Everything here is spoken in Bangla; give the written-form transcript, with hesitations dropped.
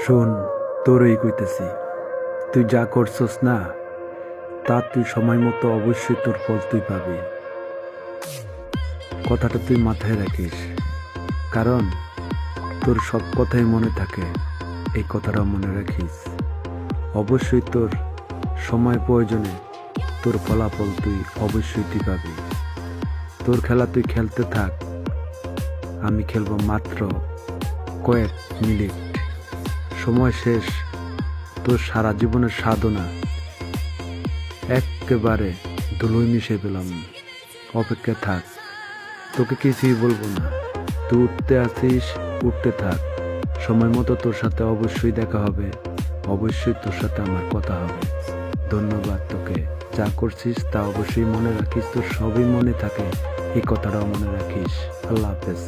শোন, তোরই কইতেছি, তুই যা করছস না তা তুই সময় মতো অবশ্যই তোর ফল তুই পাবি। কথাটা তুই মাথায় রাখিস, কারণ তোর সব কথাই মনে থাকে, এই কথাটাও মনে রাখিস। অবশ্যই তোর সময় প্রয়োজনে তোর ফলাফল তুই অবশ্যই তুই পাবি। তোর খেলা তুই খেলতে থাক, আমি খেলবো মাত্র কয়েক মিনিট। সময় শেষ, তোর সারা জীবনের সাধনা একেবারে ধুলোয় মিশে পেলাম। অপেক্ষা থাক, তোকে কিছুই বলবো না। তুই উঠতে আসিস, উঠতে থাক। সময় মতো তোর সাথে অবশ্যই দেখা হবে, অবশ্যই তোর সাথে আমার কথা হবে। ধন্যবাদ তোকে। যা করছিস তা অবশ্যই মনে রাখিস, তোর সবই মনে থাকে, এই কথাটাও মনে রাখিস। আল্লাহ হাফেজ।